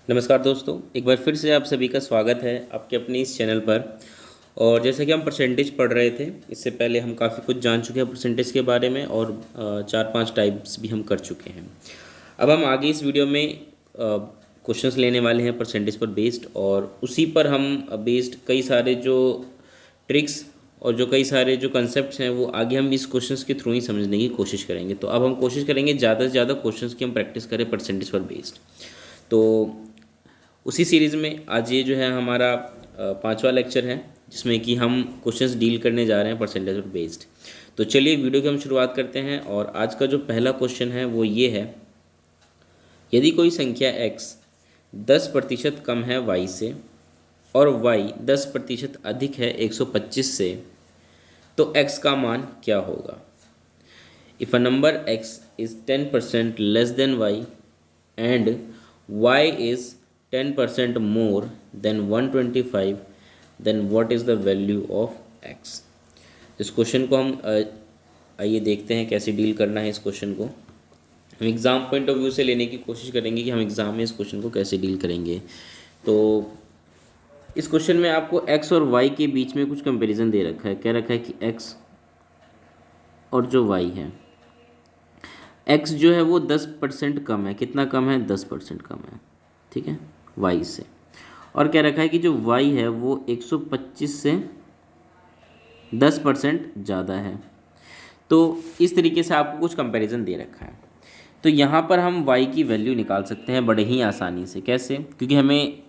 नमस्कार दोस्तों, एक बार फिर से आप सभी का स्वागत है आपके अपने इस चैनल पर। और जैसे कि हम परसेंटेज पढ़ रहे थे, इससे पहले हम काफ़ी कुछ जान चुके हैं परसेंटेज के बारे में और चार पांच टाइप्स भी हम कर चुके हैं। अब हम आगे इस वीडियो में क्वेश्चंस लेने वाले हैं परसेंटेज पर बेस्ड, और उसी पर हम बेस्ड कई सारे जो ट्रिक्स और जो कई सारे जो कंसेप्ट हैं वो आगे हम इस क्वेश्चंस के थ्रू ही समझने की कोशिश करेंगे। तो अब हम कोशिश करेंगे ज़्यादा से ज़्यादा क्वेश्चंस की हम प्रैक्टिस करें परसेंटेज पर बेस्ड। तो उसी सीरीज़ में आज ये जो है हमारा पांचवा लेक्चर है, जिसमें कि हम क्वेश्चंस डील करने जा रहे हैं परसेंटेज पर बेस्ड। तो चलिए वीडियो की हम शुरुआत करते हैं, और आज का जो पहला क्वेश्चन है वो ये है, यदि कोई संख्या x 10% कम है y से और y 10% अधिक है 125 से, तो x का मान क्या होगा। If a number x is 10% less than y and y is 10% more than 125, then what is the value of x। इस क्वेश्चन को हम आइए देखते हैं कैसे डील करना है। इस क्वेश्चन को हम एग्ज़ाम पॉइंट ऑफ व्यू से लेने की कोशिश करेंगे कि हम एग्ज़ाम में इस क्वेश्चन को कैसे डील करेंगे। तो इस क्वेश्चन में आपको x और y के बीच में कुछ कंपैरिजन दे रखा है। क्या रखा है कि x और जो y है, x जो है वो 10% कम है। कितना कम है? 10% कम है, ठीक है, y से। और क्या रखा है कि जो y है वो 125 से 10% ज़्यादा है। तो इस तरीके से आपको कुछ कंपैरिजन दे रखा है। तो यहाँ पर हम y की वैल्यू निकाल सकते हैं बड़े ही आसानी से। कैसे? क्योंकि हमें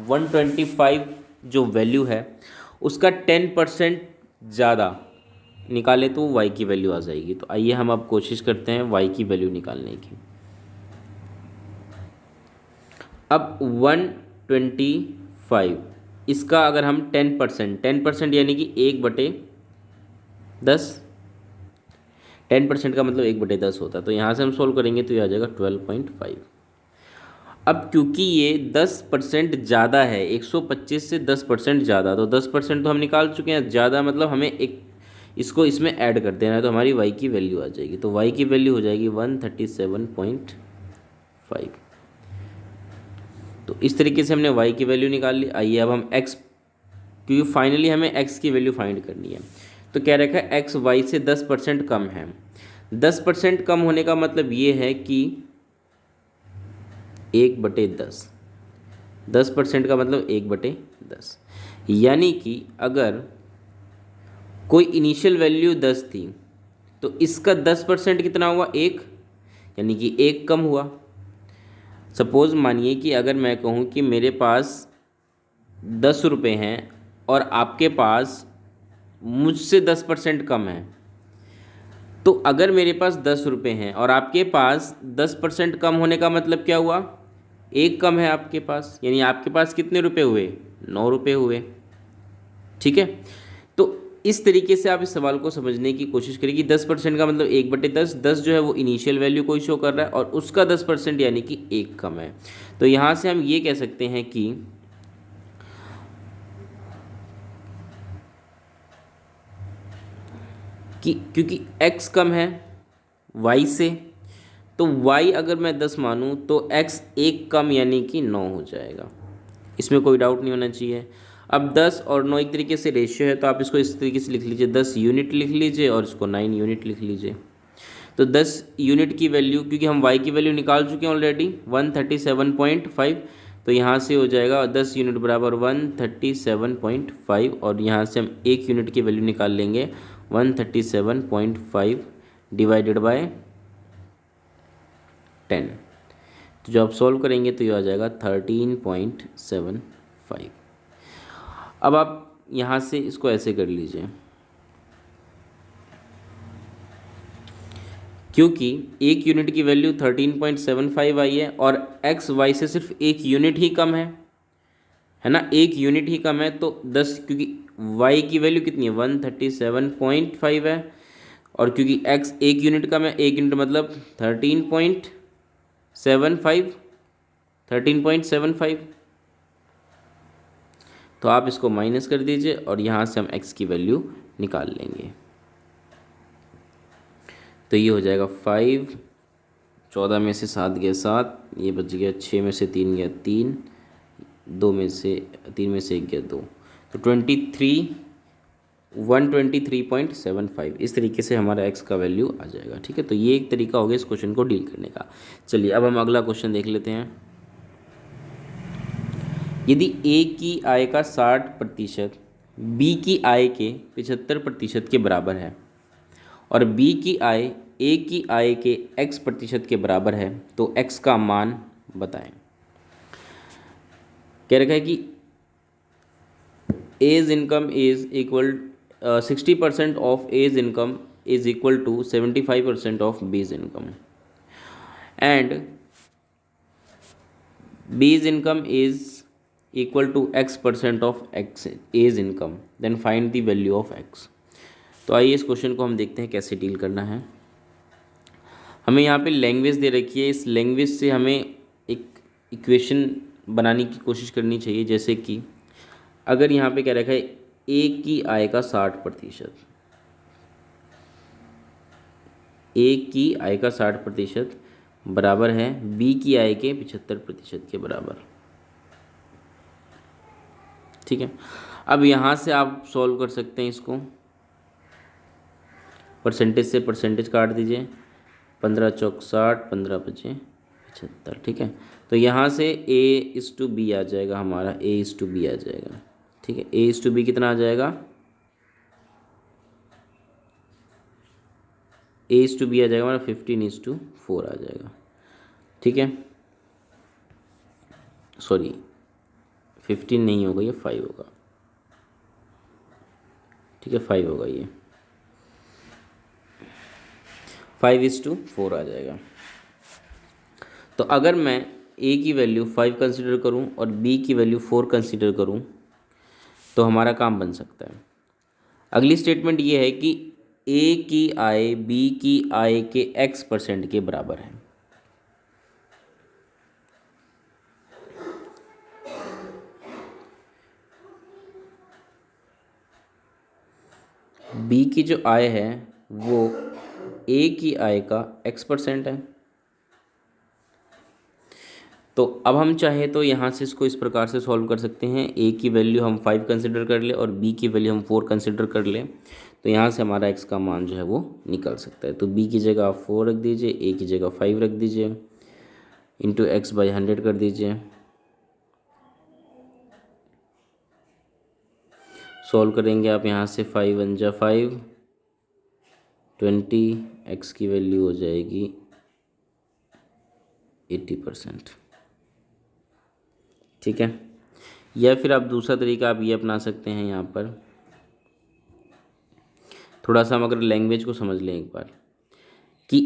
125 जो वैल्यू है उसका 10% ज़्यादा निकाले तो y की वैल्यू आ जाएगी। तो आइए हम अब कोशिश करते हैं y की वैल्यू निकालने की। अब 125 इसका अगर हम 10% यानी कि 1/10, 10% का मतलब 1/10 होता है। तो यहाँ से हम सोल्व करेंगे तो ये आ जाएगा 12.5। अब क्योंकि ये 10% ज़्यादा है, 125 से 10% ज़्यादा, तो 10% तो हम निकाल चुके हैं, ज़्यादा मतलब हमें एक इसको इसमें ऐड कर देना है, तो हमारी y की वैल्यू आ जाएगी। तो y की वैल्यू हो जाएगी 137.5। तो इस तरीके से हमने y की वैल्यू निकाल ली। आइए अब हम x, क्योंकि फाइनली हमें x की वैल्यू फाइंड करनी है। तो क्या रखा है, x y से 10% कम है। 10% कम होने का मतलब ये है कि 1/10, 10% का मतलब 1/10, यानी कि अगर कोई इनिशियल वैल्यू 10 थी तो इसका 10% कितना हुआ? 1, यानी कि 1 कम हुआ। सपोज़ मानिए कि अगर मैं कहूँ कि मेरे पास 10 रुपये हैं और आपके पास मुझसे 10% कम है, तो अगर मेरे पास 10 रुपये हैं और आपके पास 10% कम होने का मतलब क्या हुआ? 1 कम है आपके पास, यानी आपके पास कितने रुपये हुए? 9 रुपये हुए, ठीक है। तो इस तरीके से आप इस सवाल को समझने की कोशिश करें कि 10% का मतलब 1/10, 10 जो है वो इनिशियल वैल्यू को शो कर रहा है और उसका 10% यानी कि 1 कम है। तो यहाँ से हम ये कह सकते हैं कि क्योंकि x कम है y से, तो y अगर मैं 10 मानूँ तो x 1 कम यानी कि 9 हो जाएगा। इसमें कोई डाउट नहीं होना चाहिए। अब 10 और 9 एक तरीके से रेशियो है, तो आप इसको इस तरीके से लिख लीजिए, 10 यूनिट लिख लीजिए और इसको 9 यूनिट लिख लीजिए। तो 10 यूनिट की वैल्यू, क्योंकि हम y की वैल्यू निकाल चुके हैं ऑलरेडी 137.5, तो यहाँ से हो जाएगा 10 यूनिट बराबर 137.5, और यहाँ से हम 1 यूनिट की वैल्यू निकाल लेंगे 137.5 डिवाइडेड बाय 10। तो जब आप सॉल्व करेंगे तो ये आ जाएगा 13.75। अब आप यहाँ से इसको ऐसे कर लीजिए, क्योंकि 1 यूनिट की वैल्यू 13.75 आई है और x y से सिर्फ 1 यूनिट ही कम है ना, 1 यूनिट ही कम है। तो 10, क्योंकि y की वैल्यू कितनी है? 137.5 है, और क्योंकि x 1 यूनिट कम है, 1 यूनिट मतलब 13.75। तो आप इसको माइनस कर दीजिए और यहाँ से हम x की वैल्यू निकाल लेंगे। तो ये हो जाएगा 14 में से 7 गया 7, ये बच गया 6 में से 3 गया 3, 2 में से 3 में से 1 गया 2, तो 123.75 इस तरीके से हमारा x का वैल्यू आ जाएगा। ठीक है, तो ये एक तरीका हो गया इस क्वेश्चन को डील करने का। चलिए अब हम अगला क्वेश्चन देख लेते हैं। यदि a की आय का 60% b की आय के 75% के बराबर है और b की आय a की आय के x% के बराबर है, तो x का मान बताएं। कह रखा है कि A's income is equal 60% of A's income is equal to 75% of B's income, and B's income is equal to x% of A's income, then find the value of x। तो आइए इस क्वेश्चन को हम देखते हैं कैसे डील करना है। हमें यहाँ पे लैंग्वेज दे रखी है, इस लैंग्वेज से हमें एक इक्वेशन बनाने की कोशिश करनी चाहिए। जैसे कि अगर यहाँ पे क्या रखा है ए की आय का 60%, ए की आय का 60% बराबर है बी की आय के 75% के बराबर। ठीक है, अब यहाँ से आप सॉल्व कर सकते हैं इसको, परसेंटेज से परसेंटेज काट दीजिए, 15 चौक 60, 15 बचे 75। ठीक है, तो यहाँ से A/B आ जाएगा हमारा, A/B आ जाएगा। ठीक है, A/B कितना आ जाएगा, A/B आ जाएगा हमारा 15:4 आ जाएगा। ठीक है, सॉरी 15 नहीं होगा, ये 5 होगा। ठीक है, 5 होगा, ये 5:4 आ जाएगा। तो अगर मैं A की वैल्यू 5 कंसिडर करूं और B की वैल्यू 4 कंसिडर करूं तो हमारा काम बन सकता है। अगली स्टेटमेंट ये है कि A की आय B की आय के x% के बराबर है। B की जो आय है वो A की आय का x% है। तो अब हम चाहे तो यहाँ से इसको इस प्रकार से सॉल्व कर सकते हैं, A की वैल्यू हम 5 कंसिडर कर ले और B की वैल्यू हम 4 कंसिडर कर ले, तो यहाँ से हमारा x का मान जो है वो निकल सकता है। तो B की जगह आप 4 रख दीजिए, A की जगह 5 रख दीजिए, इंटू x/100 कर दीजिए। सॉल्व करेंगे आप यहाँ से 5 1 जा 5, 20, x की वैल्यू हो जाएगी 80%। ठीक है, या फिर आप दूसरा तरीका आप ये अपना सकते हैं। यहाँ पर थोड़ा सा हम अगर लैंग्वेज को समझ लें एक बार, कि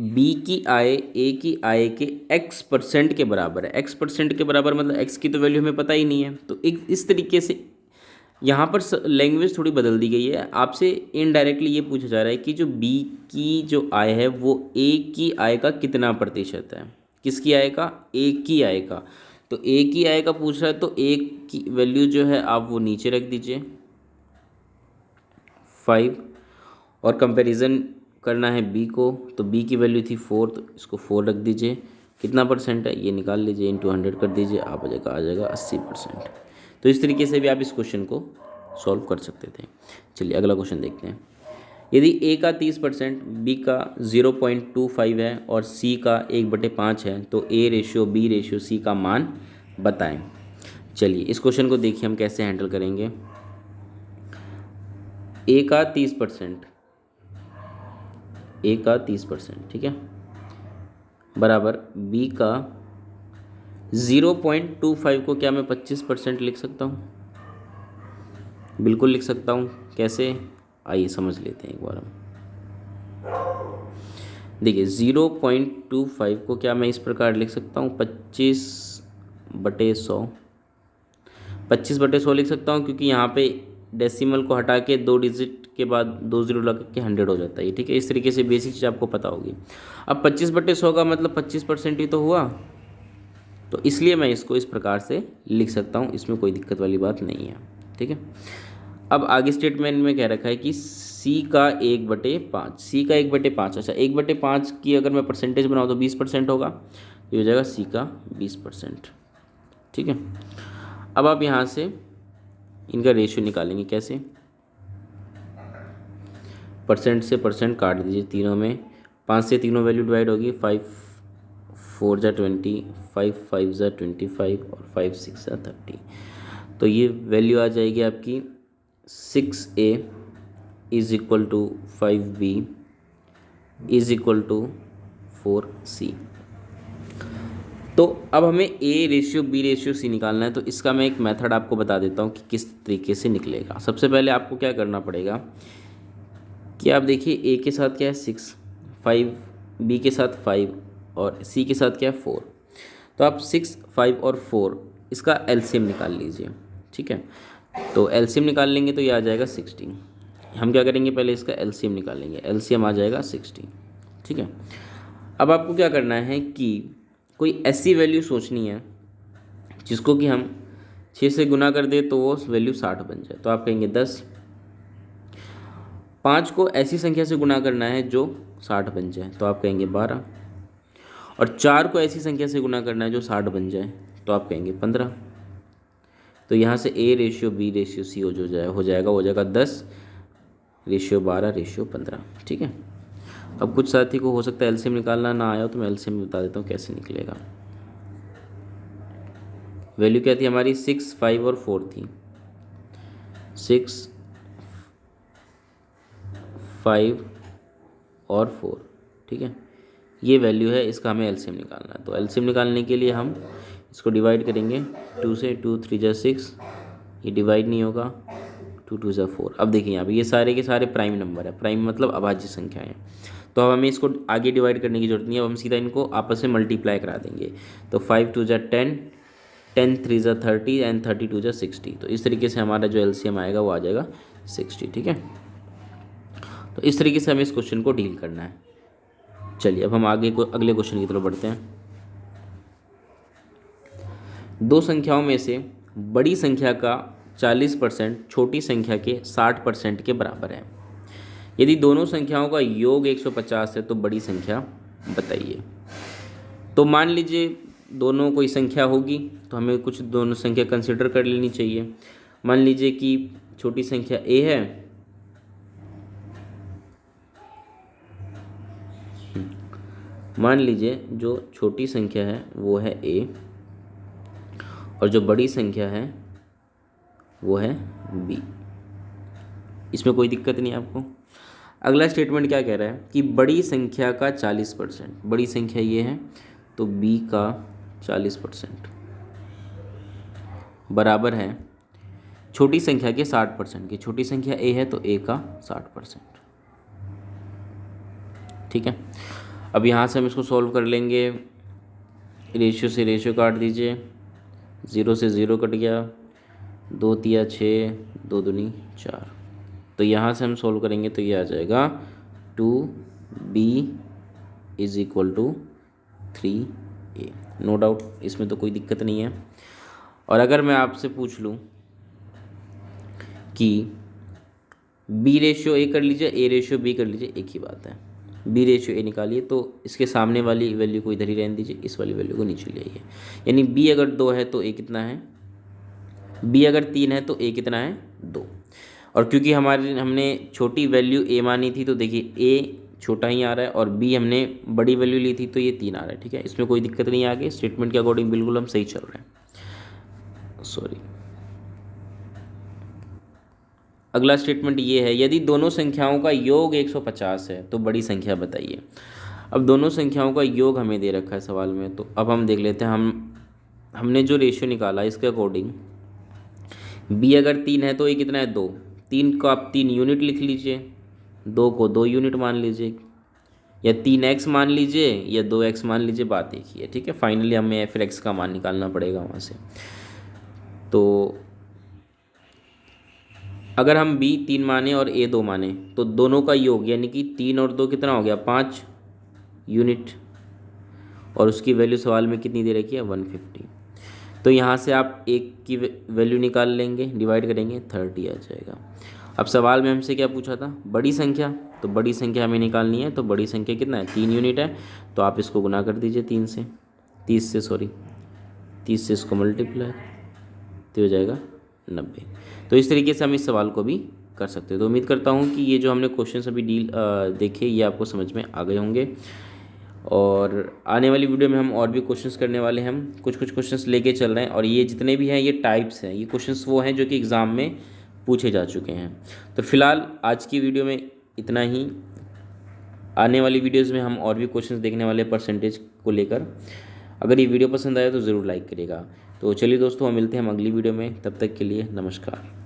B की आय A की आय के x% के बराबर है। x% के बराबर मतलब x की तो वैल्यू हमें पता ही नहीं है, तो एक इस तरीके से यहाँ पर लैंग्वेज थोड़ी बदल दी गई है। आपसे इनडायरेक्टली ये पूछा जा रहा है कि जो B की जो आय है वो A की आय का कितना प्रतिशत है। किसकी आय का? A की आय का। तो A की आय का पूछ रहा है, तो A की वैल्यू जो है आप वो नीचे रख दीजिए 5, और कंपैरिजन करना है B को, तो B की वैल्यू थी 4, तो इसको 4 रख दीजिए। कितना परसेंट है ये निकाल लीजिए, इंटू 100 कर दीजिए, आप आ जाएगा 80%। तो इस तरीके से भी आप इस क्वेश्चन को सॉल्व कर सकते थे। चलिए अगला क्वेश्चन देखते हैं। यदि A का 30%, B का 0.25 है और C का 1/5 है, तो A/B/C का मान बताएं। चलिए इस क्वेश्चन को देखिए हम कैसे हैंडल करेंगे। A का 30%, A का 30%, ठीक है, बराबर B का 0.25 को क्या मैं 25% लिख सकता हूँ? बिल्कुल लिख सकता हूँ। कैसे? आइए समझ लेते हैं एक बार हम। देखिए 0.25 को क्या मैं इस प्रकार लिख सकता हूँ, 25/100, 25/100 लिख सकता हूँ, क्योंकि यहाँ पे डेसिमल को हटा के 2 डिजिट के बाद 2 0 लगा के 100 हो जाता है। ठीक है, इस तरीके से बेसिक चीज़ आपको पता होगी। अब 25/100 का मतलब 25% ही तो हुआ, तो इसलिए मैं इसको इस प्रकार से लिख सकता हूँ, इसमें कोई दिक्कत वाली बात नहीं है। ठीक है, अब आगे स्टेटमेंट में कह रखा है कि सी का 1/5, सी का 1/5। अच्छा, 1/5 की अगर मैं परसेंटेज बनाऊँ तो 20% होगा, ये हो जाएगा सी का 20%। ठीक है, अब आप यहाँ से इनका रेशियो निकालेंगे कैसे, परसेंट से परसेंट काट दीजिए तीनों में, 5 से तीनों वैल्यू डिवाइड होगी, 5 4 जा 20, 5 5 जा 25 और 5 6 जा 30। तो ये वैल्यू आ जाएगी आपकी 6A is equal to 5B is equal to 4C। तो अब हमें A ratio B ratio C निकालना है। तो इसका मैं एक मेथड आपको बता देता हूँ कि किस तरीके से निकलेगा। सबसे पहले आपको क्या करना पड़ेगा कि आप देखिए A के साथ क्या है 6, 5, B के साथ 5 और C के साथ क्या है 4। तो आप 6, 5 और 4 इसका एलसीएम निकाल लीजिए। ठीक है, तो एलसीएम निकाल लेंगे तो ये आ जाएगा 60। हम क्या करेंगे, पहले इसका एलसीएम निकालेंगे, एलसीएम आ जाएगा 60। ठीक है, अब आपको क्या करना है कि कोई ऐसी वैल्यू सोचनी है जिसको कि हम 6 से गुना कर दे तो वो वैल्यू 60 बन जाए। तो आप कहेंगे 10। 5 को ऐसी संख्या से गुना करना है जो 60 बन जाए, तो आप कहेंगे 12। और 4 को ऐसी संख्या से गुना करना है जो 60 बन जाए, तो आप कहेंगे 15। तो यहाँ से A ratio B ratio C हो जाएगा 10 रेशियो 12 रेशियो 15। ठीक है, अब कुछ साथी को हो सकता है एलसीएम निकालना ना आया हो, तो मैं एलसीएम बता देता हूँ कैसे निकलेगा। वैल्यू क्या थी हमारी, 6, 5 और 4 थी। 6, 5 और 4। ठीक है, ये वैल्यू है, इसका हमें एलसीएम निकालना है। तो एलसीएम निकालने के लिए हम इसको डिवाइड करेंगे 2 से, 2 3 जा 6, ये डिवाइड नहीं होगा, 2 2 जा 4। अब देखिए यहाँ पे ये सारे के सारे प्राइम नंबर है, प्राइम मतलब अभाज्य संख्या है। तो अब हमें इसको आगे डिवाइड करने की जरूरत नहीं है, अब हम सीधा इनको आपस में मल्टीप्लाई करा देंगे। तो 5 2 जा 10, 10 3 जा 30 एंड 32 जा 60। तो इस तरीके से हमारा जो एलसीएम आएगा वो आ जाएगा 60। ठीक है, तो इस तरीके से हमें इस क्वेश्चन को डील करना है। चलिए अब हम अगले क्वेश्चन की तरफ बढ़ते हैं। दो संख्याओं में से बड़ी संख्या का 40% छोटी संख्या के 60% के बराबर है। यदि दोनों संख्याओं का योग 150 है तो बड़ी संख्या बताइए। तो मान लीजिए दोनों कोई संख्या होगी, तो हमें कुछ दोनों संख्या कंसिडर कर लेनी चाहिए। मान लीजिए कि छोटी संख्या A है, मान लीजिए जो छोटी संख्या है वो है A और जो बड़ी संख्या है वो है B। इसमें कोई दिक्कत नहीं है आपको। अगला स्टेटमेंट क्या कह रहा है कि बड़ी संख्या का 40%, बड़ी संख्या ये है तो B का 40% बराबर है छोटी संख्या के 60% की। छोटी संख्या A है तो A का 60%। ठीक है, अब यहाँ से हम इसको सॉल्व कर लेंगे। रेशियो से रेशियो काट दीजिए, 0 से 0 कट गया, 2 तिया 6, 2 दूनी 4। तो यहाँ से हम सॉल्व करेंगे तो ये आ जाएगा 2B is equal to 3A। No doubt, इसमें तो कोई दिक्कत नहीं है। और अगर मैं आपसे पूछ लूँ कि B रेशियो A कर लीजिए, A रेशियो B कर लीजिए, एक ही बात है। B रेशियो A निकालिए तो इसके सामने वाली वैल्यू को इधर ही रहने दीजिए, इस वाली वैल्यू को नीचे ले आइए। यानी B अगर 2 है तो A कितना है, B अगर 3 है तो A कितना है 2। और क्योंकि हमने छोटी वैल्यू A मानी थी तो देखिए A छोटा ही आ रहा है और B हमने बड़ी वैल्यू ली थी तो ये 3 आ रहा है। ठीक है, इसमें कोई दिक्कत नहीं, आगे स्टेटमेंट के अकॉर्डिंग बिल्कुल हम सही चल रहे हैं। सॉरी, अगला स्टेटमेंट ये है, यदि दोनों संख्याओं का योग 150 है तो बड़ी संख्या बताइए। अब दोनों संख्याओं का योग हमें दे रखा है सवाल में, तो अब हम देख लेते हैं। हमने जो रेशियो निकाला इसके अकॉर्डिंग B अगर 3 है तो ये कितना है 2। 3 को आप 3 यूनिट लिख लीजिए, 2 को 2 यूनिट मान लीजिए, या 3x मान लीजिए या 2x मान लीजिए, बात एक ही है। ठीक है, फाइनली हमें फिर x का मान निकालना पड़ेगा वहाँ से। तो अगर हम B 3 माने और A 2 माने तो दोनों का योग यानी कि 3 और 2 कितना हो गया 5 यूनिट, और उसकी वैल्यू सवाल में कितनी दे रखी है 150। तो यहाँ से आप एक की वैल्यू निकाल लेंगे, डिवाइड करेंगे 30 आ जाएगा। अब सवाल में हमसे क्या पूछा था, बड़ी संख्या, तो बड़ी संख्या हमें निकालनी है। तो बड़ी संख्या कितना है, 3 यूनिट है, तो आप इसको गुना कर दीजिए 30 से इसको मल्टीप्लाई, तो हो जाएगा 90। तो इस तरीके से हम इस सवाल को भी कर सकते हैं। तो उम्मीद करता हूँ कि ये जो हमने क्वेश्चंस अभी देखे ये आपको समझ में आ गए होंगे, और आने वाली वीडियो में हम और भी क्वेश्चंस करने वाले हैं। हम कुछ क्वेश्चंस लेके चल रहे हैं, और ये जितने भी हैं ये टाइप्स हैं, ये क्वेश्चंस वो हैं जो कि एग्ज़ाम में पूछे जा चुके हैं। तो फिलहाल आज की वीडियो में इतना ही। आने वाली वीडियोज़ में हम और भी क्वेश्चंस देखने वाले परसेंटेज को लेकर। अगर ये वीडियो पसंद आए तो ज़रूर लाइक करिएगा। तो चलिए दोस्तों, हम मिलते हैं हम अगली वीडियो में, तब तक के लिए नमस्कार।